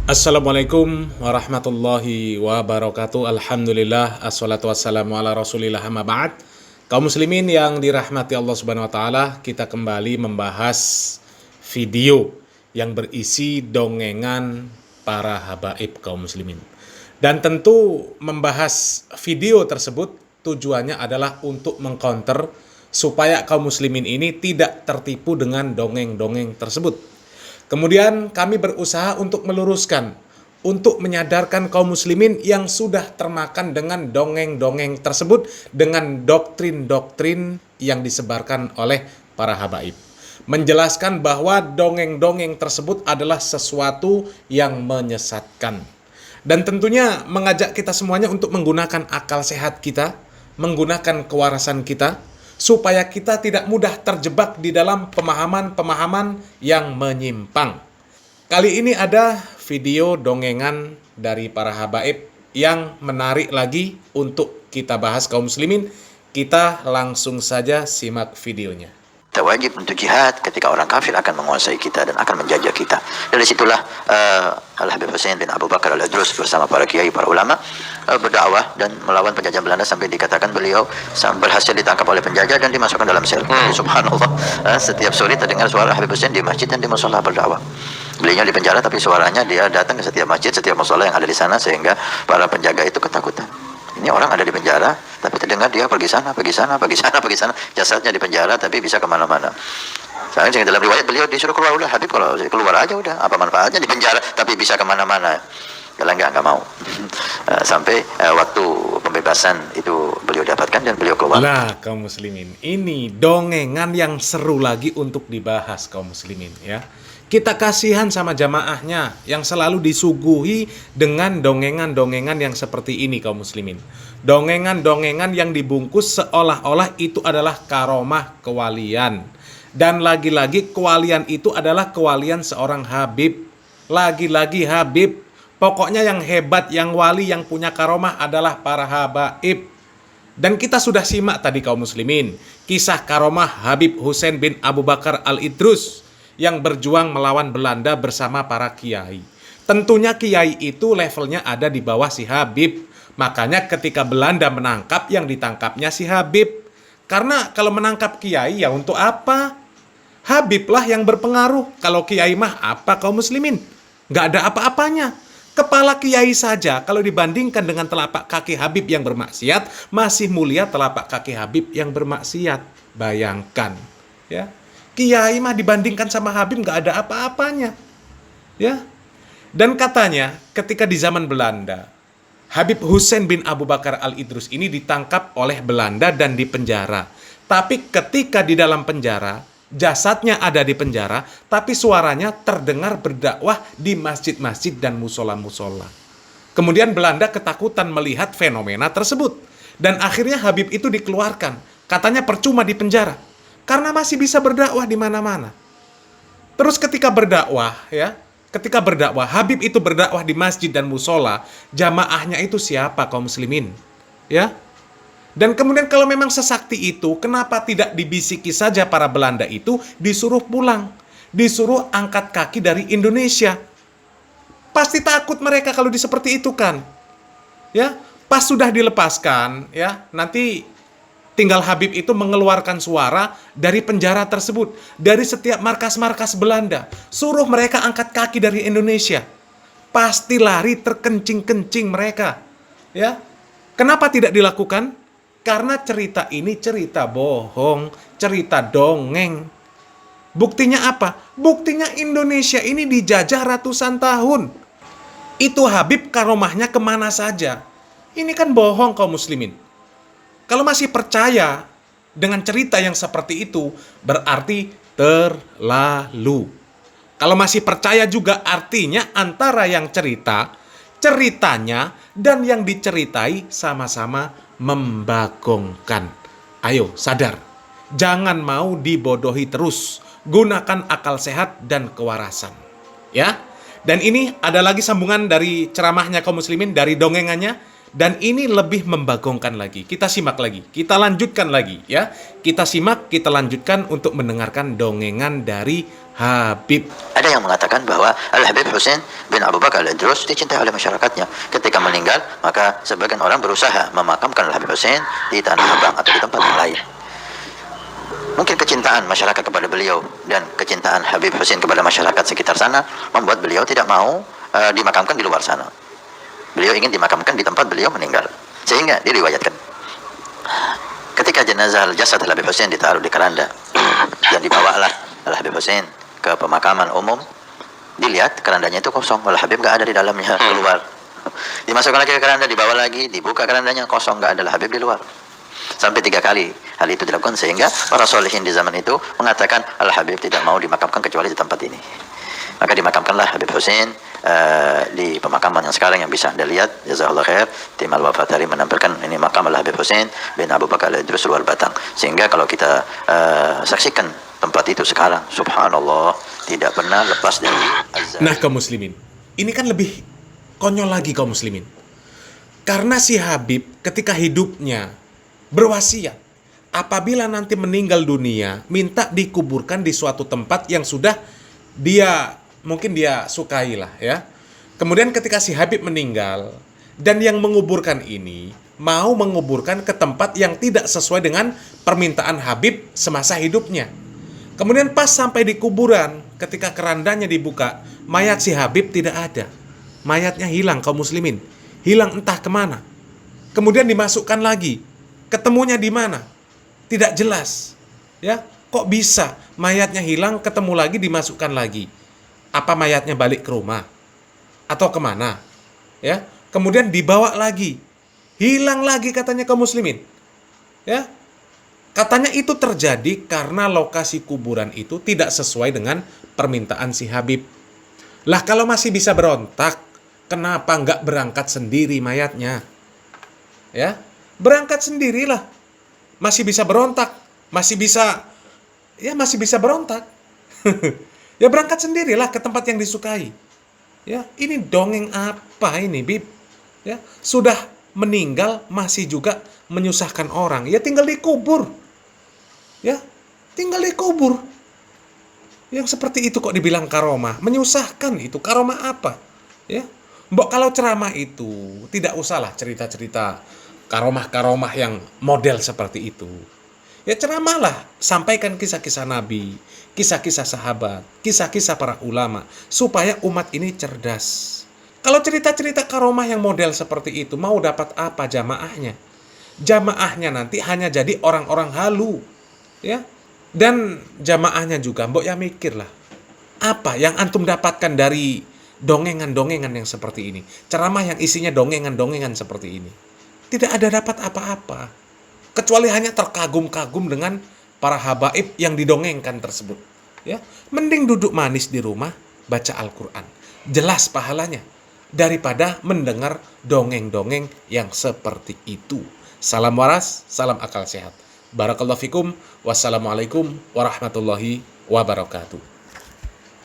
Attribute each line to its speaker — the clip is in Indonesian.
Speaker 1: Assalamualaikum warahmatullahi wabarakatuh. Alhamdulillah, assalatu wassalamu ala rasulillah, amma ba'd. Kaum muslimin yang dirahmati Allah subhanahu wa ta'ala, kita kembali membahas video yang berisi dongengan para habaib kaum muslimin. Dan tentu membahas video tersebut tujuannya adalah untuk mengcounter supaya kaum muslimin ini tidak tertipu dengan dongeng-dongeng tersebut. Kemudian kami berusaha untuk meluruskan, untuk menyadarkan kaum muslimin yang sudah termakan dengan dongeng-dongeng tersebut, dengan doktrin-doktrin yang disebarkan oleh para habaib. Menjelaskan bahwa dongeng-dongeng tersebut adalah sesuatu yang menyesatkan. Dan tentunya mengajak kita semuanya untuk menggunakan akal sehat kita, menggunakan kewarasan kita, supaya kita tidak mudah terjebak di dalam pemahaman-pemahaman yang menyimpang. Kali ini ada video dongengan dari para habaib yang menarik lagi untuk kita bahas kaum muslimin. Kita langsung saja simak videonya.
Speaker 2: Kita wajib untuk jihad ketika orang kafir akan menguasai kita dan akan menjajah kita. Dari situlah Al-Habib Hussein bin Abu Bakar Al-Idrus bersama para kiai, para ulama berdakwah dan melawan penjajah Belanda sampai dikatakan beliau berhasil ditangkap oleh penjajah dan dimasukkan dalam sel. Subhanallah, setiap sore terdengar suara Habib Hussein di masjid dan di mushola berdakwah. Beliau di penjara tapi suaranya dia datang ke setiap masjid, setiap mushola yang ada di sana, sehingga para penjaga itu ketakutan. Ini orang ada di penjara, tapi terdengar dia pergi sana, pergi sana, pergi sana, pergi sana. Jasadnya di penjara, tapi bisa kemana-mana. Soalnya dalam riwayat beliau disuruh keluar, udah Habib kalau keluar aja udah, apa manfaatnya di penjara, tapi bisa kemana-mana. Kalau enggak mau. Sampai waktu pembebasan itu beliau dapatkan dan beliau keluar.
Speaker 1: Lah kaum muslimin, ini dongengan yang seru lagi untuk dibahas kaum muslimin ya. Kita kasihan sama jamaahnya yang selalu disuguhi dengan dongengan-dongengan yang seperti ini kaum muslimin. Dongengan-dongengan yang dibungkus seolah-olah itu adalah karomah kewalian. Dan lagi-lagi kewalian itu adalah kewalian seorang habib. Lagi-lagi habib. Pokoknya yang hebat, yang wali, yang punya karomah adalah para habaib. Dan kita sudah simak tadi kaum muslimin, kisah karomah Habib Hussein bin Abu Bakar Al-Idrus yang berjuang melawan Belanda bersama para kiai. Tentunya kiai itu levelnya ada di bawah si Habib. Makanya ketika Belanda menangkap, yang ditangkapnya si Habib. Karena kalau menangkap kiai ya untuk apa? Habib lah yang berpengaruh. Kalau kiai mah apa kaum muslimin? Nggak ada apa-apanya. Kepala kiai saja kalau dibandingkan dengan telapak kaki Habib yang bermaksiat, masih mulia telapak kaki Habib yang bermaksiat. Bayangkan, ya. Kiai mah dibandingkan sama Habib nggak ada apa-apanya, ya. Dan katanya ketika di zaman Belanda, Habib Hussein bin Abu Bakar Al-Idrus ini ditangkap oleh Belanda dan dipenjara. Tapi ketika di dalam penjara, jasadnya ada di penjara, tapi suaranya terdengar berdakwah di masjid-masjid dan musola-musola. Kemudian Belanda ketakutan melihat fenomena tersebut. Dan akhirnya Habib itu dikeluarkan. Katanya percuma di penjara. Karena masih bisa berdakwah di mana-mana. Terus ketika berdakwah, Habib itu berdakwah di masjid dan musola, jamaahnya itu siapa kaum muslimin? Ya. Dan kemudian kalau memang sesakti itu, kenapa tidak dibisiki saja para Belanda itu disuruh pulang, disuruh angkat kaki dari Indonesia? Pasti takut mereka kalau seperti itu kan. Ya, pas sudah dilepaskan, ya, nanti tinggal Habib itu mengeluarkan suara dari penjara tersebut, dari setiap markas-markas Belanda, suruh mereka angkat kaki dari Indonesia. Pasti lari terkencing-kencing mereka. Ya. Kenapa tidak dilakukan? Karena cerita ini cerita bohong, cerita dongeng. Buktinya apa? Buktinya Indonesia ini dijajah ratusan tahun. Itu Habib karomahnya kemana saja? Ini kan bohong kaum muslimin. Kalau masih percaya dengan cerita yang seperti itu, berarti terlalu. Kalau masih percaya juga artinya antara yang ceritanya, dan yang diceritai sama-sama membagongkan. Ayo, sadar. Jangan mau dibodohi terus. Gunakan akal sehat dan kewarasan. Ya. Dan ini ada lagi sambungan dari ceramahnya kaum muslimin, dari dongengannya. Dan ini lebih membagongkan lagi. Kita simak lagi, kita lanjutkan lagi ya. Kita simak, kita lanjutkan untuk mendengarkan dongengan dari Habib.
Speaker 2: Ada yang mengatakan bahwa Al-Habib Husain bin Abu Bakar Al-Idrus dicintai oleh masyarakatnya. Ketika meninggal, maka sebagian orang berusaha memakamkan Al-Habib Husain di Tanah Abang atau di tempat yang lain. Mungkin kecintaan masyarakat kepada beliau dan kecintaan Habib Husain kepada masyarakat sekitar sana membuat beliau tidak mau dimakamkan di luar sana. Beliau ingin dimakamkan di tempat beliau meninggal. Sehingga diriwayatkan ketika jenazah jasad Al-Habib Husain ditaruh di keranda dan dibawalah Al-Habib Husain ke pemakaman umum, dilihat kerandanya itu kosong, Al-Habib nggak ada di dalamnya, keluar. Dimasukkan lagi ke keranda, dibawa lagi, dibuka kerandanya, kosong, nggak ada Al-Habib di luar. Sampai 3 kali hal itu dilakukan, sehingga para solehin di zaman itu mengatakan Al-Habib tidak mau dimakamkan kecuali di tempat ini. Maka dimakamkanlah Habib Husain di pemakaman yang sekarang yang bisa Anda lihat. Jazakallah khair, tim Al-Wafa tadi menampilkan ini makam Al-Habib Husain bin Abu Bakar Al-Idrus luar Batang. Sehingga kalau kita saksikan tempat itu sekarang, subhanallah, tidak pernah lepas dari azab.
Speaker 1: Nah kaum muslimin, ini kan lebih konyol lagi kaum muslimin. Karena si Habib ketika hidupnya berwasiat, apabila nanti meninggal dunia, minta dikuburkan di suatu tempat yang sudah mungkin dia sukai lah ya. Kemudian ketika si Habib meninggal, dan yang menguburkan ini mau menguburkan ke tempat yang tidak sesuai dengan permintaan Habib semasa hidupnya. Kemudian pas sampai di kuburan, ketika kerandanya dibuka, mayat si Habib tidak ada. Mayatnya hilang kaum muslimin. Hilang entah kemana. Kemudian dimasukkan lagi. Ketemunya di mana? Tidak jelas. Ya, kok bisa mayatnya hilang, ketemu lagi, dimasukkan lagi? Apa mayatnya balik ke rumah? Atau kemana? Ya, kemudian dibawa lagi. Hilang lagi katanya kaum muslimin. Ya, katanya itu terjadi karena lokasi kuburan itu tidak sesuai dengan permintaan si Habib. Lah kalau masih bisa berontak, kenapa nggak berangkat sendiri mayatnya? Ya, berangkat sendirilah. Masih bisa berontak, masih bisa berontak. Ya berangkat sendirilah ke tempat yang disukai. Ya, ini dongeng apa ini, Bib? Ya, sudah meninggal masih juga menyusahkan orang. Ya tinggal dikubur. Ya, tinggal dikubur. Yang seperti itu kok dibilang karomah, menyusahkan itu. Karomah apa? Ya. Mbok kalau ceramah itu tidak usahlah cerita-cerita karomah-karomah yang model seperti itu. Ya ceramahlah, sampaikan kisah-kisah Nabi, kisah-kisah sahabat, kisah-kisah para ulama, supaya umat ini cerdas. Kalau cerita-cerita karomah yang model seperti itu, mau dapat apa jamaahnya? Jamaahnya nanti hanya jadi orang-orang halu. Ya. Dan jamaahnya juga, mbok ya mikirlah. Apa yang antum dapatkan dari dongengan-dongengan yang seperti ini? Ceramah yang isinya dongengan-dongengan seperti ini. Tidak ada dapat apa-apa. Kecuali hanya terkagum-kagum dengan para habaib yang didongengkan tersebut. Ya, mending duduk manis di rumah, baca Al-Quran. Jelas pahalanya. Daripada mendengar dongeng-dongeng yang seperti itu. Salam waras, salam akal sehat. Barakallahu fikum. Wassalamualaikum warahmatullahi wabarakatuh.